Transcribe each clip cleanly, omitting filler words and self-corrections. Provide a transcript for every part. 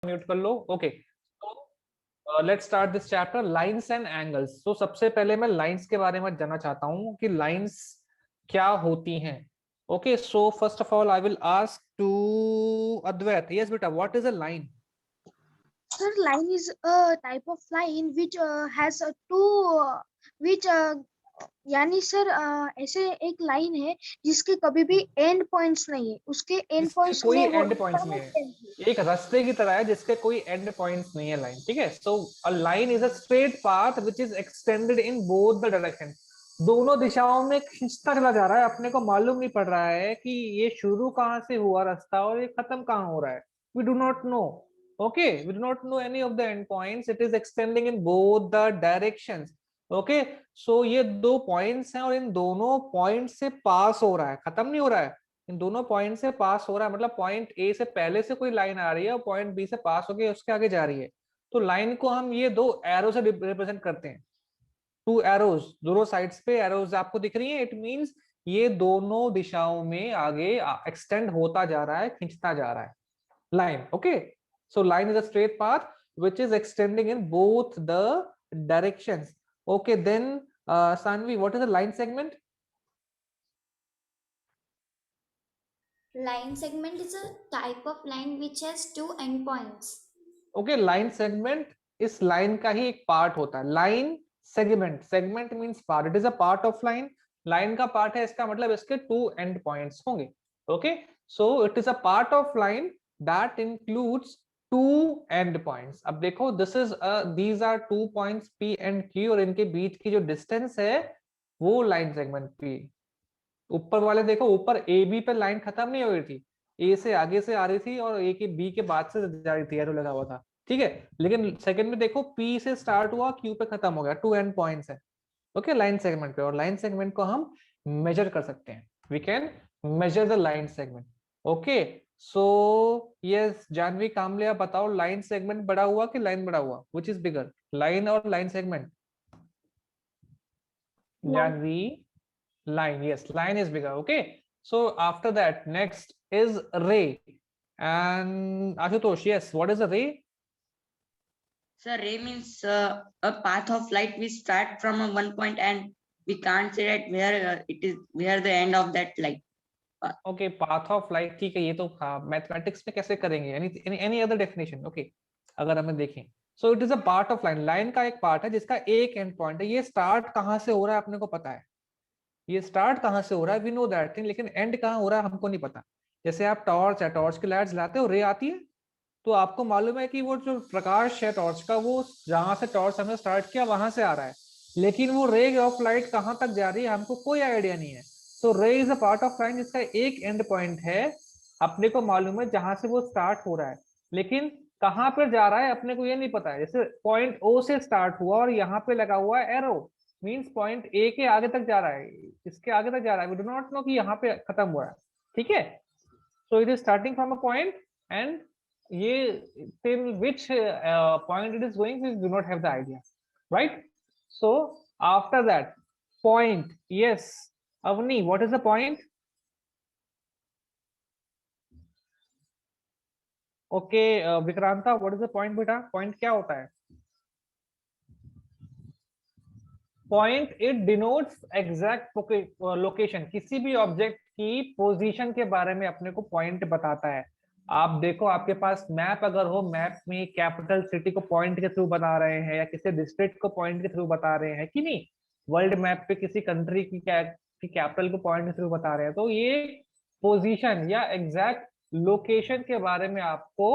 Mute कर लो। Okay, तो let's start this chapter, lines and angles. तो सबसे पहले मैं लाइंस के बारे में जानना चाहता हूँ कि लाइंस क्या होती हैं। Okay, so first of all I will ask to Advait. Yes बेटा, what is a line? Sir, line is a type of line which has two which यानी सर ऐसे एक लाइन है जिसके कभी भी एंड पॉइंट्स नहीं है, उसके एंड जिसके पॉइंट्स कोई में वो एंड पॉइंट्स नहीं है, एक रास्ते की तरह है जिसके कोई एंड पॉइंट्स नहीं है लाइन। ठीक है, so a line is a straight path which is extended in both the direction. दोनों दिशाओं में खींचता चला जा रहा है, अपने को मालूम नहीं पड़ रहा है कि ये शुरू कहाँ से हुआ रास्ता और ये खत्म कहाँ हो रहा है। We do not know. Okay, we do not know any of the end points, it is extending in both the directions. Okay, so ये दो पॉइंट्स हैं और इन दोनों पॉइंट से पास हो रहा है, खत्म नहीं हो रहा है, इन दोनों पॉइंट से पास हो रहा है। मतलब पॉइंट ए से पहले से कोई लाइन आ रही है और पॉइंट बी से पास होके उसके आगे जा रही है। तो लाइन को हम ये दो एरो से रिप्रेजेंट करते हैं। टू एरोज, दोनों साइड्स पे एरोज आपको दिख रही है, इट मींस ये दोनों दिशाओं में आगे एक्सटेंड होता जा रहा है, खींचता जा रहा है line. Okay, so line is a straight path which is extending in both the directions. Okay, then Sanvi, what is a line segment? Line segment is a type of line which has two endpoints. Okay, line segment इस line का ही एक part होता है। Line segment, segment means part, it is a part of line, line का part है, इसका मतलब इसके टू एंड पॉइंट्स होंगे। Okay, so it is a part of line that includes two end points. अब देखो, this is these are two points P and Q, और इनके बीच की जो डिस्टेंस है वो लाइन सेगमेंट पी। ऊपर वाले देखो, ऊपर ए बी पे लाइन खत्म नहीं हो रही थी, ए से आगे से आ रही थी और ए के बी के बाद से जा रही थी, एरो लगा हुआ था। ठीक है, लेकिन सेकंड में देखो, पी से स्टार्ट हुआ, क्यू पे खत्म हो गया, टू एंड पॉइंट्स है। ओके, लाइन सेगमेंट पे, और लाइन सेगमेंट को हम मेजर कर सकते हैं, we can measure the line segment. Okay, so yes Janhavi Kamle, आप बताओ, लाइन सेगमेंट बड़ा हुआ कि लाइन बड़ा हुआ, विच इज बिगर, लाइन और लाइन सेगमेंट? line. जानवी, line, yes, line is bigger. Okay, so after that next is ray, and Ashutosh, yes, what is a ray? So ray means a path of light we start from one point and we can't say that where it is, where the end of that light. Okay, path of light, ठीक है, ये तो mathematics में कैसे करेंगे, any other definition? Okay, अगर हमें देखें, so it is a part of line, line का एक पार्ट है जिसका एक एंड पॉइंट है। ये स्टार्ट कहाँ से हो रहा है अपने को पता है, ये स्टार्ट कहाँ से हो रहा है, वी नो दैट थिंग, लेकिन एंड कहाँ हो रहा है हमको नहीं पता। जैसे आप टॉर्च है, टॉर्च की लाइट जलाते हो, रे आती है, तो आपको मालूम है कि वो जो प्रकाश है टॉर्च का, वो जहां से टॉर्च हमने स्टार्ट किया वहां से आ रहा है, लेकिन वो रे ऑफ लाइट कहां तक जा रही है हमको कोई आइडिया नहीं है। तो रे is a part of line जिसका एक एंड पॉइंट है, अपने को मालूम है जहां से वो स्टार्ट हो रहा है, लेकिन कहां पर जा रहा है अपने को ये नहीं पता है। जैसे पॉइंट ओ से स्टार्ट हुआ और यहाँ पे लगा हुआ है एरो, मींस पॉइंट ए के आगे तक जा रहा है, इसके आगे तक जा रहा है, वी डू नॉट नो कि यहाँ पे खत्म हुआ है। ठीक है, so it is starting from a point and ये till which point it is going, we do not have the idea, right? So after that, point, yes, Avni, what is the point? Okay, Vikranta, what is the point beta, point क्या होता है? Point it denotes exact location, किसी भी object की position के बारे में अपने को पॉइंट बताता है। आप देखो, आपके पास मैप अगर हो, मैप में कैपिटल सिटी को पॉइंट के थ्रू बता रहे हैं या किसी डिस्ट्रिक्ट को पॉइंट के थ्रू बता रहे हैं कि नहीं, वर्ल्ड मैप पे किसी कंट्री की कैपिटल को पॉइंट के थ्रू बता रहे हैं, तो ये पोजीशन या एग्जैक्ट लोकेशन के बारे में आपको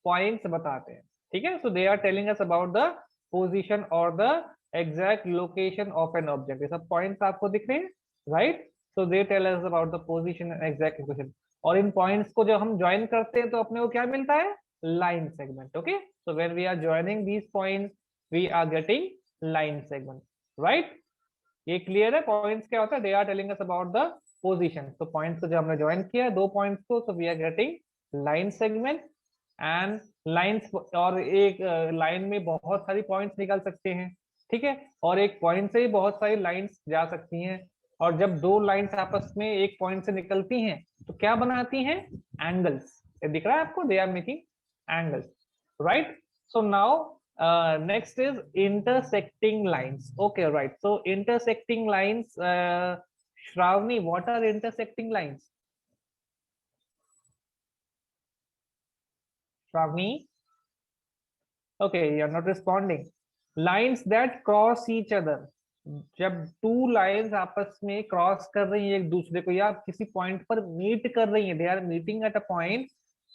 पॉइंट्स बताते हैं। ठीक है, so they are telling us about the position और the exact location of an object, ये सब पॉइंट्स आपको दिख रहे हैं, right? So they tell us about the position and exact location, और इन पॉइंट्स को जब हम ज्वाइन करते हैं तो अपने को क्या मिलता है, line segment. Okay, so when we are joining these points we are getting line segment, right? ये क्लियर है, पॉइंट्स क्या होता है, they are telling us about the position. तो पॉइंट्स को जो हमने ज्वाइन किया दो पॉइंट्स को, so we are getting line segment and lines. और एक लाइन में बहुत सारी पॉइंट्स निकल सकते हैं, ठीक है, और एक पॉइंट से ही बहुत सारी लाइंस जा सकती हैं, और जब दो लाइंस आपस में एक पॉइंट से निकलती हैं तो क्या बनाती हैं, एंगल्स। ये दिख रहा है आपको, they are making angles. right? So now next is intersecting lines. Okay, right. So intersecting lines, Shravani, what are intersecting lines? Shravani? Okay, you're not responding. Lines that cross each other. जब two lines आपस में cross कर रही हैं एक दूसरे को, या किसी पॉइंट पर मीट कर रही हैं, they are meeting at a point,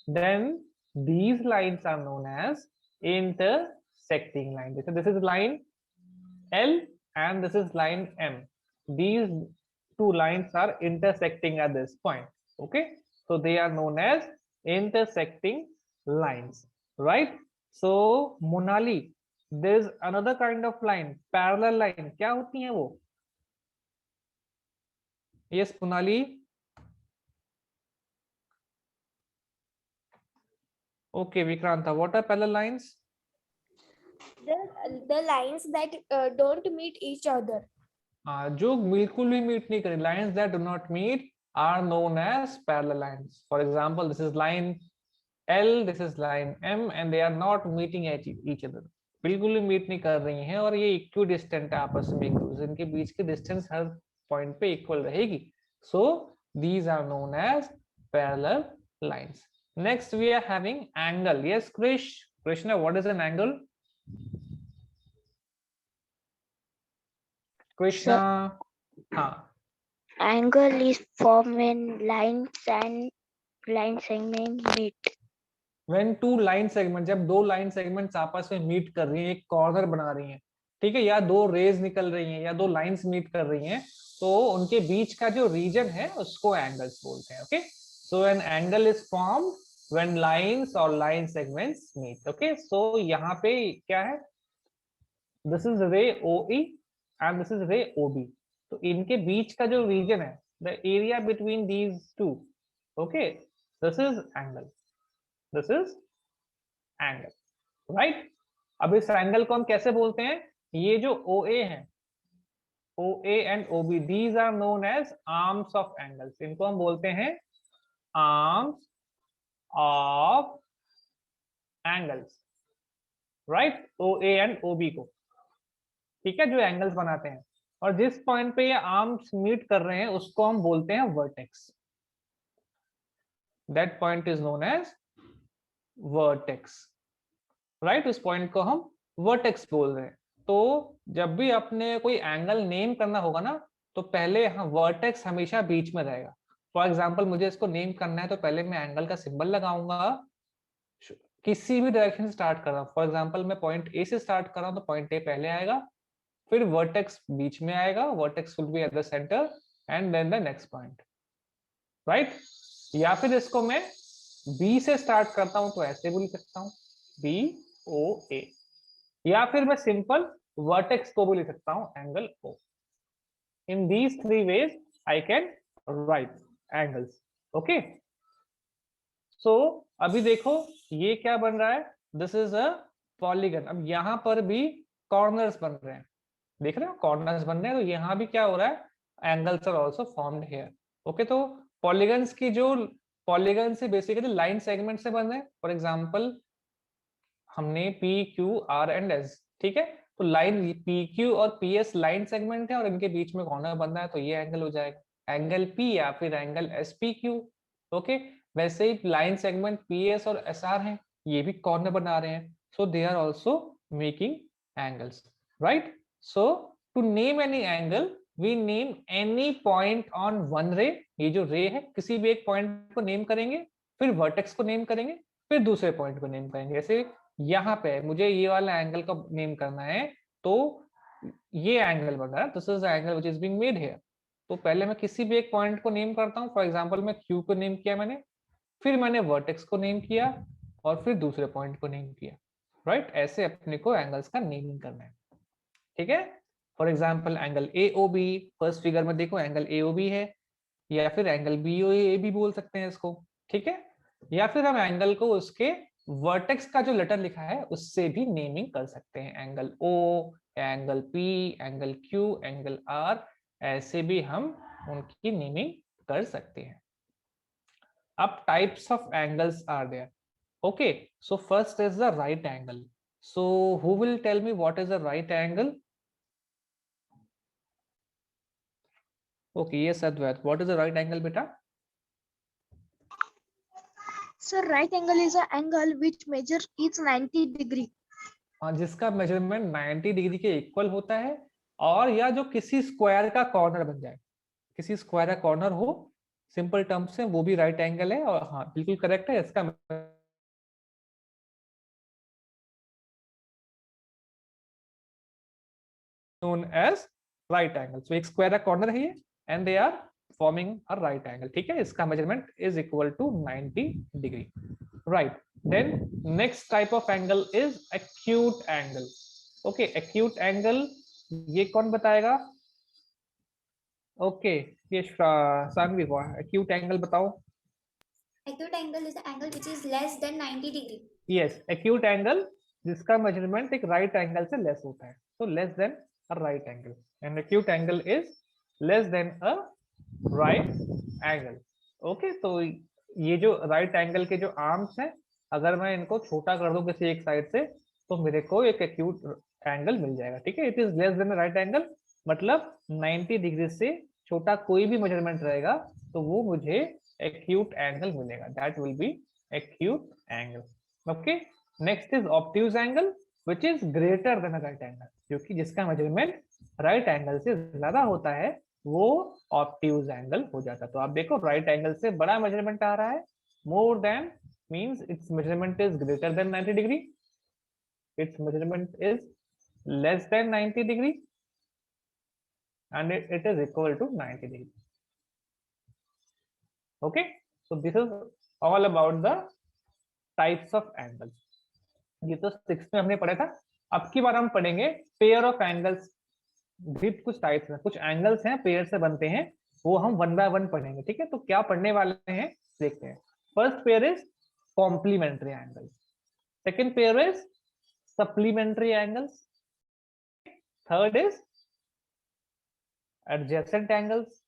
then these lines are known as intersecting line. This is line L and this is line M. These two lines are intersecting at this point. Okay, so they are known as intersecting lines, right? So Monali, there is another kind of line, parallel line. क्या होती है वो? Yes, Monali. Okay, Vikranta, what are parallel lines? The lines that don't meet each other. जो बिल्कुल भी meet नहीं करें, lines that do not meet are known as parallel lines. For example, this is line L, this is line M, and they are not meeting each other. बिल्कुल भी meet नहीं कर रही हैं और ये इक्वी डिस्टेंट है आपस में, एक दूसरे के बीच की डिस्टेंस हर पॉइंट पे इक्वल रहेगी. So these are known as parallel lines. Next we are having angle. Yes, Krishna, what is an angle? Krishna, हाँ. Angle is formed when lines and line segment meet. When two line segments, जब दो line segments आपस में meet कर रही हैं, एक corner बना रही हैं, ठीक है, या दो रेज निकल रही हैं, या दो लाइंस मीट कर रही हैं, तो उनके बीच का जो रीजन है उसको एंगल्स बोलते हैं. Okay, so an angle is formed when lines और लाइन सेगमेंट्स मीट. ओके, सो यहाँ पे क्या है, दिस इज रे OE एंड दिस इज रे OB. तो इनके बीच का जो रीजन है, the area between these two, okay, this is angle. This is angle, right? अब इस एंगल को हम कैसे बोलते हैं? ये जो OA है, OA and OB, these are known as arms of angles. इनको हम बोलते हैं arms of angles, right? OA and OB को, ठीक है, जो एंगल्स बनाते हैं. और जिस पॉइंट पे ये आर्म्स मीट कर रहे हैं उसको हम बोलते हैं vertex. That point is known as vertex, right? उस पॉइंट को हम वर्टेक्स बोल रहे हैं. तो जब भी अपने कोई एंगल नेम करना होगा ना, तो पहले वर्टेक्स हमेशा बीच में रहेगा. फॉर एग्जांपल, मुझे इसको नेम करना है तो पहले मैं एंगल का सिंबल लगाऊंगा, किसी भी डायरेक्शन से स्टार्ट कर रहा हूँ. फॉर एग्जांपल, मैं पॉइंट ए से स्टार्ट कर रहा हूँ तो पॉइंट ए पहले आएगा, फिर वर्टेक्स बीच में आएगा, vertex will be at the centre and then the next point, right? या फिर इसको मैं बी से स्टार्ट करता हूं तो ऐसे भी लिख सकता हूं, BOA, या फिर मैं सिंपल वर्टेक्स को भी लिख सकता हूं, angle O. In these three ways I can write angles. Okay, so अभी देखो ये क्या बन रहा है, दिस इज अ पॉलीगन. अब यहां पर भी कॉर्नर्स बन रहे हैं, देख रहे हो, कॉर्नर्स बन रहे हैं, तो यहाँ भी क्या हो रहा है, angles are also formed here. Okay, तो पॉलीगन्स की जो पॉलीगन से बेसिकली लाइन सेगमेंट से बन रहे हैं. फॉर एग्जांपल, हमने PQR एंड S, ठीक है, तो लाइन PQ और PS लाइन सेगमेंट है और इनके बीच में कॉर्नर बन रहा है, तो ये एंगल हो जाएगा एंगल P या फिर एंगल SPQ. ओके, वैसे ही लाइन सेगमेंट PS और SR हैं, ये भी कॉर्नर बना रहे हैं, so they are also making angles, right? So to name any angle, we name any point on one ray. ये जो रे है, किसी भी एक पॉइंट को नेम करेंगे, फिर वर्टेक्स को नेम करेंगे, फिर दूसरे पॉइंट को नेम करेंगे. जैसे यहाँ पे मुझे ये वाला एंगल को नेम करना है, तो ये एंगल बन रहा है, this is the angle which is being made here. तो पहले मैं किसी भी एक पॉइंट को नेम करता हूँ. फॉर एग्जांपल, मैं Q को नेम किया मैंने, फिर मैंने वर्टेक्स को नेम किया और फिर दूसरे पॉइंट को नेम किया, राइट? ऐसे अपने को एंगल्स का नेमिंग करना है, ठीक है. For example, angle AOB, first figure में देखो एंगल AOB है, या फिर एंगल BOA भी बोल सकते हैं इसको, ठीक है. या फिर हम एंगल को उसके वर्टेक्स का जो लेटर लिखा है उससे भी नेमिंग कर सकते हैं, angle O, angle P, angle Q, angle R, ऐसे भी हम उनकी नेमिंग कर सकते हैं. अब types of angles are there. Okay, so first is the right angle. So who will tell me what is a right angle? Okay, yes, Advait, what is a right angle, beta? Sir, right angle is an angle which measures each 90 degree. हाँ, जिसका measurement 90 degree के equal होता है, और या जो किसी square का कॉर्नर बन जाए, किसी स्क्वायर का कॉर्नर हो, सिंपल टर्म्स से वो भी राइट एंगल है। और हाँ, बिल्कुल करेक्ट है, इसका known as right angle. So एक स्क्वायर का कॉर्नर है ये, and they are forming a right angle. ठीक है, इसका measurement is equal to 90 degree, right. Then next type of angle is acute angle. Okay, acute angle ये कौन बताएगा? ओके, ये सानवी को एक्यूट एंगल बताओ। Acute angle is the angle which is less than 90 degree. Yes, acute angle जिसका measurement एक right angle से less होता है, तो less than a right angle, and acute angle is less than a right angle. Okay, तो ये जो right angle के जो आर्म्स हैं, अगर मैं इनको छोटा कर दूं किसी एक साइड से, तो मेरे को एक एक्यूट एंगल मिल जाएगा। ठीक है, it is less than right angle, मतलब 90 डिग्री से छोटा कोई भी मेजरमेंट रहेगा तो वो मुझे एक्यूट एंगल मिलेगा, that will be acute angle. Okay, next is obtuse angle which is greater than right angle, क्योंकि जिसका मेजरमेंट राइट एंगल से ज्यादा होता है वो ऑब्ट्यूज एंगल हो जाता है। तो आप देखो, राइट एंगल से बड़ा मेजरमेंट आ रहा है, more than means it's measurement is greater than 90 degree, it's measurement is less than 90 degree, and it is equal to 90 degree. Okay, so this is all about the types of angles. ये तो 6 में हमने पढ़ा था। अब की बार हम पढ़ेंगे पेयर ऑफ एंगल्स। भी कुछ टाइप्स हैं, कुछ एंगल्स हैं पेयर से बनते हैं, वो हम वन बाय वन पढ़ेंगे। ठीक है, तो क्या पढ़ने वाले हैं देखते हैं। First pair is complementary angles, second pair is supplementary angles, third is adjacent angles,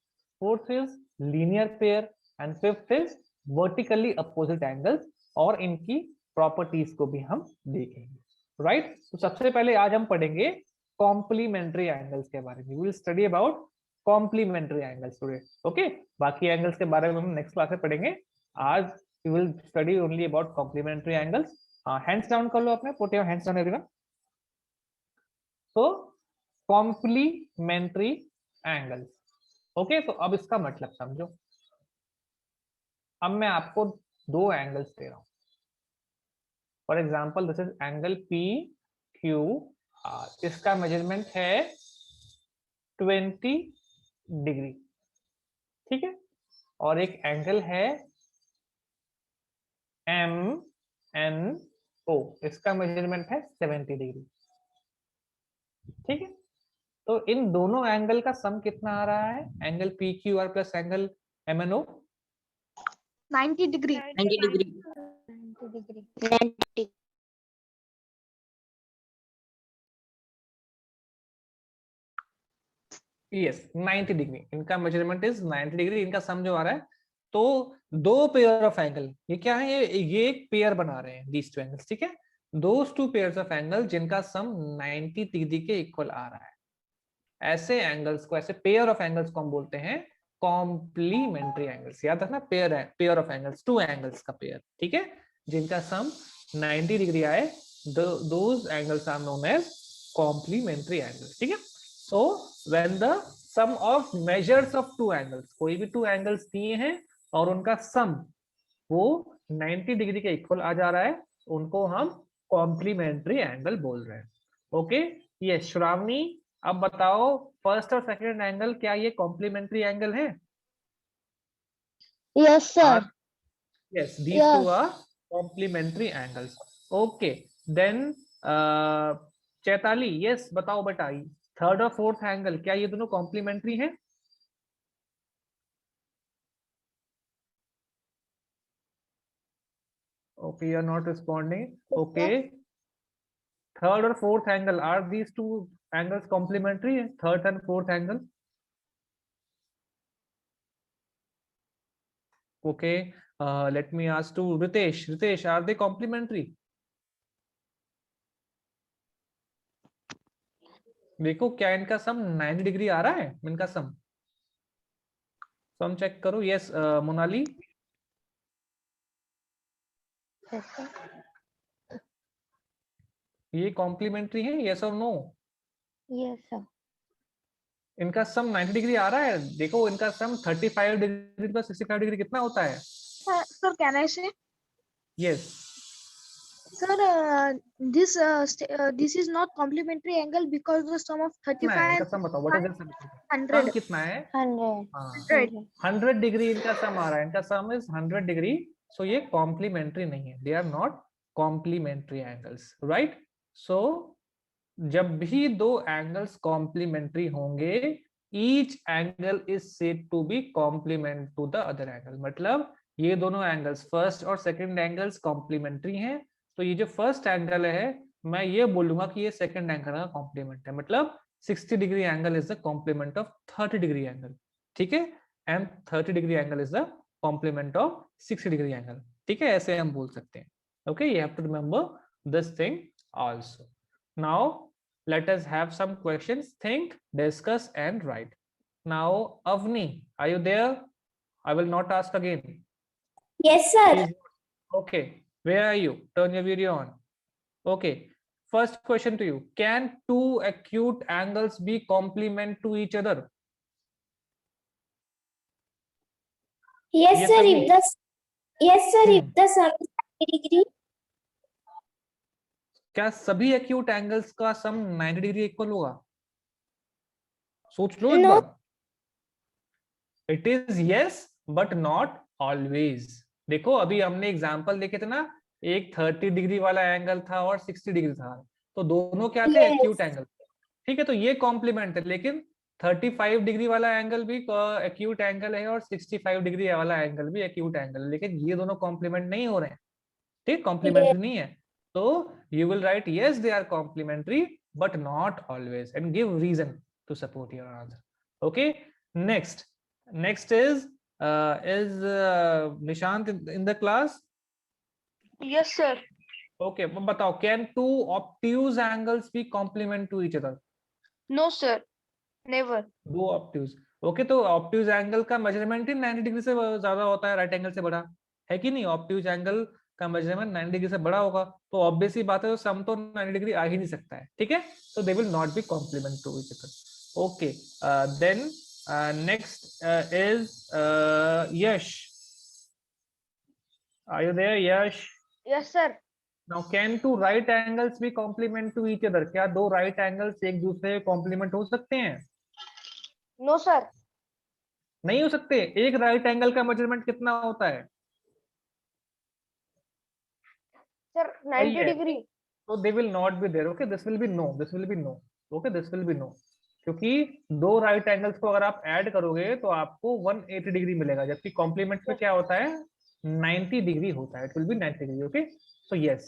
fourth is linear pair, and fifth is vertically opposite angles, और इनकी प्रॉपर्टीज को भी हम देखेंगे। राइट, तो सबसे पहले आज हम पढ़ेंगे कॉम्प्लीमेंट्री एंगल्स के बारे में। We will study about complementary angles today. Okay, बाकी एंगल्स के बारे में हम नेक्स्ट क्लास में पढ़ेंगे, आज we will study only about complementary angles. Hands down कर लो अपने, put your hands down everyone. So complementary angles, okay, तो अब इसका मतलब समझो। अब मैं आपको दो एंगल्स दे रहा हूं, for example this is angle P Q are, इसका मेजरमेंट है 20 डिग्री। ठीक है, और एक एंगल है एम एन ओ, इसका मेजरमेंट है 70 डिग्री। ठीक है, तो इन दोनों एंगल का सम कितना आ रहा है? Angle P Q R plus angle M N O 90 degree. 90 degree. 90. Yes, 90 degree, इनका मेजरमेंट इज 90 डिग्री, इनका सम जो आ रहा है। तो दो पेयर ऑफ एंगल, ये क्या है? ये एक पेयर बना रहे हैं, दीज टू एंगल्स। ठीक है, those two pairs of angle जिनका सम 90 डिग्री के इक्वल आ रहा है, ऐसे एंगल्स को, ऐसे पेयर ऑफ एंगल्स को हम बोलते हैं कॉम्प्लीमेंट्री एंगल्स। याद रखना, पेयर है, pair of angles, two angles का पेयर। ठीक है, जिनका सम 90 डिग्री आए, those angles are known as complementary angles. ठीक है, so when the sum of measures of two angles, कोई भी टू एंगल्स दिए हैं और उनका सम वो 90 डिग्री के इक्वल आ जा रहा है, उनको हम कॉम्प्लीमेंट्री एंगल बोल रहे हैं। ओके, ये श्रावणी, अब बताओ फर्स्ट और सेकंड एंगल क्या ये कॉम्प्लीमेंट्री एंगल है? Yes, sir. Yes, these two are complementary angles. Okay, then Chaitali, yes, बताओ बेटा, थर्ड और फोर्थ एंगल क्या ये दोनों कॉम्प्लीमेंट्री हैं? Okay, you are not responding. Okay, third और fourth angle, are these two angles complementary? Third and fourth angle? Okay, Let me ask to Ritesh. Ritesh, are they complementary? देखो क्या इनका सम 90 degree आ रहा है, इनका सम चेक करो. Yes Monali, Yes, sir. ये complementary है, यस और नो? Yes, sir. इनका सम 90 डिग्री आ रहा है. देखो इनका सम 35 डिग्री प्लस 65 डिग्री कितना होता है? Sir, can I say? Yes. Sir, this is not complementary angle because the sum of कितना है इनका 35 सम बताओ, व्हाट इज सम 100. कितना है? 100. हाँ, 100 डिग्री इनका सम आ रहा है. इनका सम इज 100 डिग्री. सो ये कॉम्प्लीमेंट्री नहीं है. They are not complementary angles, right? So जब भी दो एंगल्स कॉम्प्लीमेंट्री होंगे, each angle is said to be complement to the other angle. मतलब ये दोनों एंगल्स, फर्स्ट और सेकंड एंगल्स कॉम्प्लीमेंट्री हैं. तो ये जो फर्स्ट एंगल है, मैं ये बोलूंगा कि ये सेकंड एंगल का कॉम्प्लीमेंट है. मतलब 60 degree angle is the complement of 30 degree angle. ठीक है? And 30 degree angle is the complement of 60 degree angle. ठीक है? ऐसे हम बोल सकते हैं. Okay, you have to remember this thing also. Now let us have some questions. Think, discuss and write. Now Avni, are you there? I will not ask again. Yes, sir. Please. Okay, where are you? Turn your video on. Okay, first question to you. Can two acute angles be complement to each other? Yes, Yes, sir. Avni. Yes, sir. If the sum is 90 degree. क्या सभी acute angles का सम 90 degree equal होगा? सोच लो एक No. Bar. It is yes but not always. देखो अभी हमने example देखे थे ना, एक 30 डिग्री वाला एंगल था और 60 डिग्री था, तो दोनों क्या थे? Yes. Acute angle. ठीक है, तो ये कॉम्प्लीमेंट है. लेकिन 35 डिग्री वाला एंगल भी एक्यूट एंगल है और 65 डिग्री वाला एंगल भी एक्यूट एंगल है, लेकिन ये दोनों कॉम्प्लीमेंट नहीं हो रहे हैं. ठीक, कॉम्प्लीमेंट्री नहीं है. तो you will write yes they are complementary but not always and give reason to support your answer. Okay, next is Nishant in the class? Yes, sir. Okay, बताओ, can two obtuse angles be complement to each other? No, sir. Never. दो obtuse. Okay, तो obtuse angle का measurement ही 90 degree से ज्यादा होता है, right angle से बड़ा है कि नहीं? obtuse angle का मेजरमेंट 90 डिग्री से बड़ा होगा, तो ऑब्वियस ही बात है, तो सम तो 90 डिग्री आ ही नहीं सकता है. ठीक है? तो they will not be complement to each other. Okay, then next is Yash. Are you there, Yash? Yes, sir. Now, can two right angles be complement to each other? क्या दो right angles एक दूसरे के complement हो सकते हैं? No, sir. नहीं हो सकते. एक right angle का measurement कितना होता है? Sir, 90 degree. So they will not be there. Okay, this will be no. This will be no. Okay, this will be no. क्योंकि दो राइट एंगल्स को अगर आप ऐड करोगे तो आपको 180 डिग्री मिलेगा, जबकि कॉम्प्लीमेंट में क्या होता है? 90 डिग्री होता है. It will be 90 degree. Okay, so yes,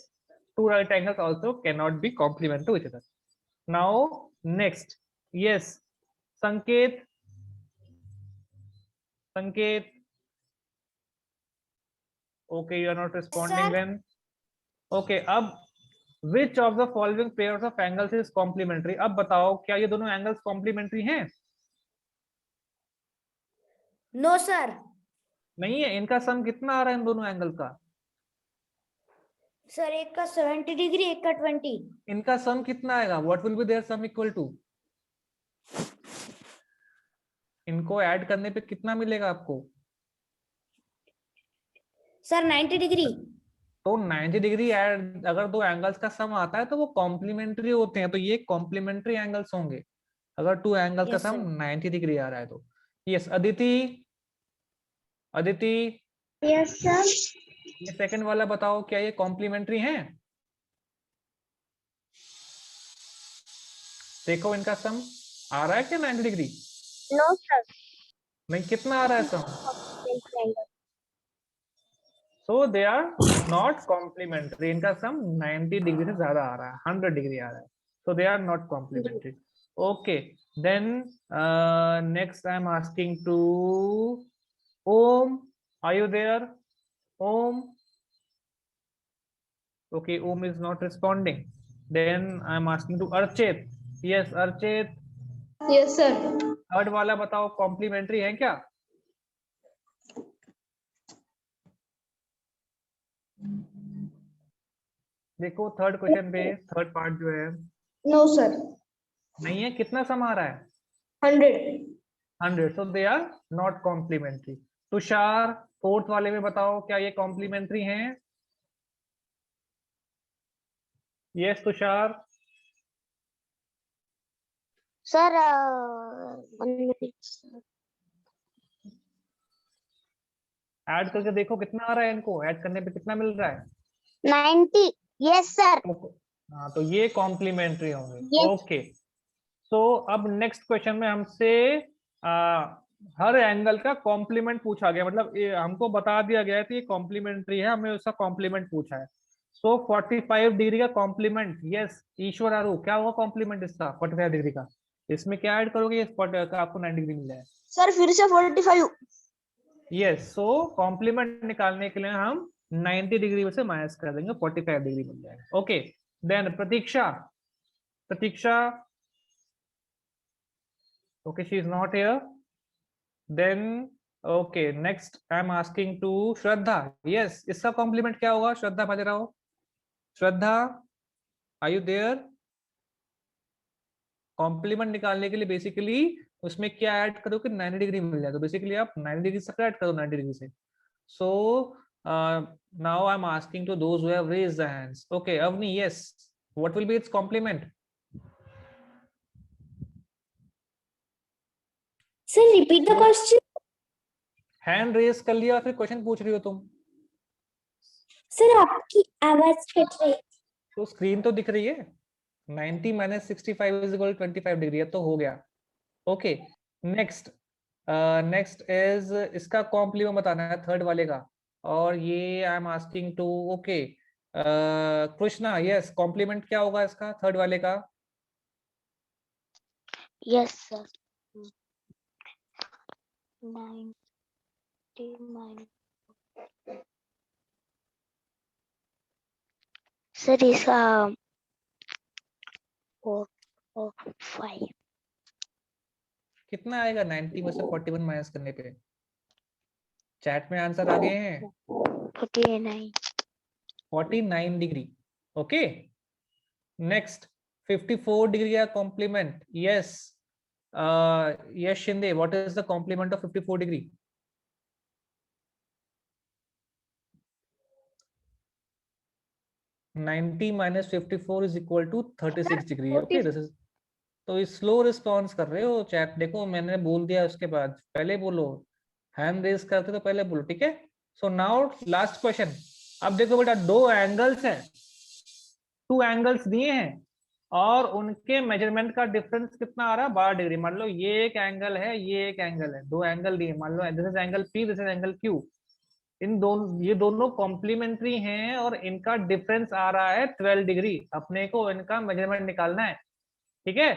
two right angles also cannot be complement to each other. Now next, yes, Sanket. Okay, you are not responding. Sir. Then okay, अब which of the following pairs of angles is complementary? अब बताओ, क्या ये दोनों angles complementary हैं? No, sir. नहीं है. इनका सम कितना आ रहा है इन दोनों एंगल का? सर एक का 70 डिग्री, एक का 20. इनका सम कितना आएगा? What will be their sum equal to? इनको ऐड करने पे कितना मिलेगा आपको? Sir 90 degree. तो 90 डिग्री ऐड, अगर दो एंगल्स का सम आता है तो वो कॉम्प्लीमेंट्री होते हैं, तो ये कॉम्प्लीमेंट्री एंगल्स होंगे अगर टू एंगल्स का Yes, सम sir. 90 डिग्री आ रहा है तो. यस, अदिति. Yes, sir. ये सेकंड वाला बताओ, क्या ये कॉम्प्लीमेंट्री हैं? देखो इनका सम आ रहा है क्या 90 डिग्री? No, sir. नहीं, कितना आ रहा है सम? सो दे आर नॉट कॉम्प्लीमेंट्री. इनका सम 90 डिग्री से ज्यादा आ रहा है, 100 डिग्री आ रहा है, so they are not complementary. Okay, then next I am asking to Om. Are you there? Om. Okay, Om is not responding. Then I'm asking to Archit. Yes, Archit. Yes, sir. Third वाला बताओ, complementary है क्या? देखो third question पे third part जो है No, sir. नहीं है, कितना सम आ रहा है? 100. 100, so they are not complementary. Tushar, fourth वाले में बताओ क्या ये कॉम्प्लीमेंट्री हैं? Yes Tushar. Sir, 1 minute. Add करके देखो कितना आ रहा है, इनको ऐड करने पे कितना मिल रहा है? 90. Yes, sir. हाँ, तो ये कॉम्प्लीमेंट्री होंगे. Yes. ओके, सो अब नेक्स्ट क्वेश्चन में हमसे हर एंगल का कॉम्प्लीमेंट पूछा गया, मतलब हमको बता दिया गया है कि ये कॉम्प्लीमेंट्री है, हमें उसका कॉम्प्लीमेंट पूछा है. सो 45 डिग्री का कॉम्प्लीमेंट. यस ईश्वर आरू, क्या होगा कॉम्प्लीमेंट इसका 45 डिग्री का? इसमें क्या ऐड करोगे इस का आपको 90 डिग्री मिल जाए? Sir, फिर से 45. यस, सो कॉम्प्लीमेंट निकालने के लिए हम 90 डिग्री में से माइनस कर देंगे, 45 डिग्री मिल जाएगा. Okay, then Pratiksha. Pratiksha, okay, she is not here. Then okay, next I'm asking to Shraddha. Yes, इसका कॉम्प्लीमेंट क्या होगा? श्रद्धा बज रहा हो. श्रद्धा, are you there? कॉम्प्लीमेंट निकालने के लिए बेसिकली उसमें क्या ऐड करो कि 90 डिग्री मिल जाए, तो बेसिकली आप 90 डिग्री से ऐड करो 90 डिग्री से. So now I am asking to those who have raised the hands. Okay, Avni, yes, what will be its complement? Sir, repeat the question. Hand raise कर लिया, फिर क्वेश्चन पूछ रही हो तुम. Sir, आपकी आवाज कट रही है. तो स्क्रीन तो दिख रही है. 90 माइनस 65 इज इक्वल 25 डिग्री, अब तो हो गया. ओके, नेक्स्ट इज इसका कॉम्प्लीमेंट बताना है थर्ड वाले का, और ये I am asking to okay Krishna. Yes, complement क्या होगा इसका थर्ड वाले का? Yes, sir. 90 minus. Sir, इसका 4, 5. कितना आएगा 90 में से 41 माइनस करने पे? चैट में आंसर आ गए हैं. 49. 49 डिग्री. ओके, नेक्स्ट 54 डिग्री का complement. Yes, yes Shinde, what is the complement of 54 degree? Ninety minus 54 is equal to 36 degree. Okay, this is, तो इस स्लो रिस्पॉन्स कर रहे हो चैट. देखो मैंने बोल दिया उसके बाद पहले बोलो, हैंड रेज करते तो पहले बोलो, ठीक है? So now last question. अब देखो बेटा, दो एंगल्स हैं, 2 एंगल्स दिए हैं और उनके मेजरमेंट का डिफरेंस कितना आ रहा है? 12 डिग्री. मान लो ये एक एंगल है, ये एक एंगल है, 2 एंगल दिए. मान लो this is angle P, this is angle Q. इन दोनों, ये दोनों कॉम्प्लीमेंट्री हैं और इनका डिफरेंस आ रहा है 12 डिग्री. अपने को इनका मेजरमेंट निकालना है, ठीक है?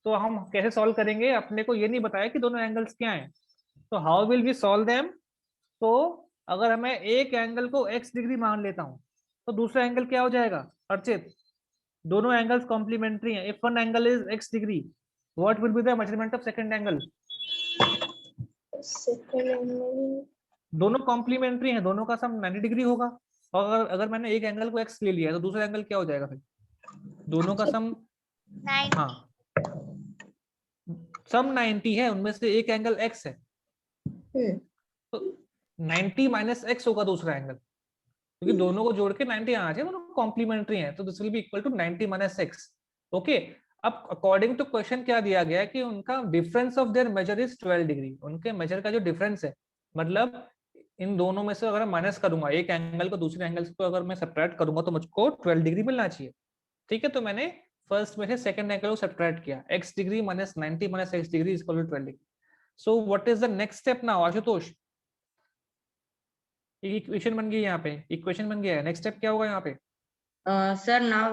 तो हम कैसे सॉल्व करेंगे? अपने को ये नहीं बताया कि दोनों एंगल्स क्या हैं, तो how will we solve them? तो अगर हमें एक एंगल को x डिग्री मान लेता हूं, तो दूसरा एंगल क्या हो जाएगा अर्चित? दोनों एंगल्स कॉम्प्लीमेंट्री हैं. If one angle is x degree, what will be the measurement of second angle? Second angle. दोनों कॉम्प्लीमेंट्री हैं, दोनों का सम 90 डिग्री होगा. और अगर मैंने एक एंगल को x ले लिया तो दूसरा एंगल क्या हो जाएगा फिर? दोनों का सम 9. हाँ सम 90 है, उनमें से एक एंगल x है, तो 90 माइनस x होगा दूसरा एंगल, क्योंकि दोनों को जोड़ के 90 आना चाहिए, दोनों कॉम्प्लीमेंट्री हैं, तो this will be equal to 90 minus x. Okay, अब अकॉर्डिंग टू क्वेश्चन क्या दिया गया है कि उनका difference of their measure is 12 degree. उनके मेजर का जो डिफरेंस है, मतलब इन दोनों में से अगर मैं माइनस करूंगा एक एंगल को दूसरे एंगल को अगर मैं सब्ट्रैक्ट करूंगा तो मुझको 12 डिग्री मिलना चाहिए, ठीक है? तो मैंने फर्स्ट में से सेकंड एंगल को सब्ट्रैक्ट किया, x degree minus 90 minus x degree is equal to 12 degree. So what is the next step now Ashutosh? Equation बन गई यहाँ पे, इक्वेशन बन गया है. नेक्स्ट स्टेप क्या होगा यहाँ पे? Sir, now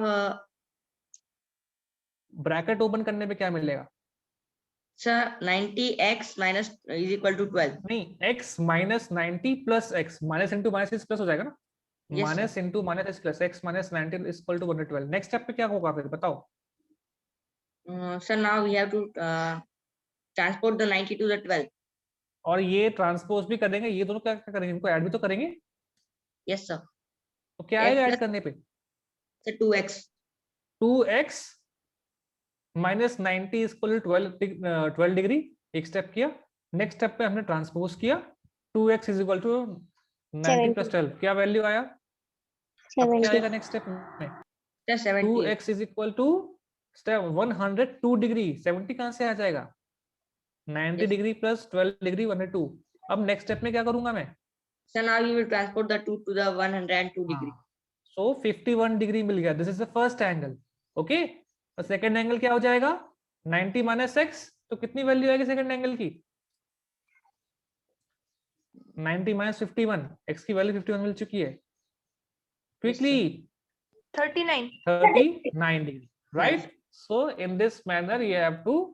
ब्रैकेट ओपन करने पे क्या मिलेगा? Sir, 90x minus is equal to 12. नहीं, x minus 90 plus x, minus into minus is plus हो जाएगा ना, Yes, minus into minus is plus, x minus 90 is equal to 112. Next step पे क्या होगा फिर बताओ? Sir, now we have to transport the 90 to the 12. और ये ट्रांसपोज भी करेंगे, ये दोनों क्या करेंगे, इनको ऐड भी तो करेंगे, Yes, sir. तो क्या X आएगा ऐड plus- करने पे? Sir, 2x. 2x minus 90 is equal to 12 degree, एक स्टेप किया. नेक्स्ट स्टेप पे हमने ट्रांसपोज किया, 2x is equal to 90 plus 12, क्या वैल्यू आया? अब क्या आएगा नेक्स्ट स्टेप में? Sir, 70. 2x is equal to step 102 degree, 70 कहां से आ जाएगा? 90 Yes. Degree plus 12 degree 102. अब नेक्स्ट स्टेप में क्या करूंगा मैं? Sir, now you will transport the 2 to the 102 degree. So 51 degree मिल गया. This is the first angle. Okay, और सेकंड एंगल क्या हो जाएगा? 90 माइनस x, तो कितनी वैल्यू आएगी सेकंड एंगल की? 90 माइनस 51, x की वैल्यू 51 मिल चुकी है. Quickly 39. 39 degree, right? So in this manner you have to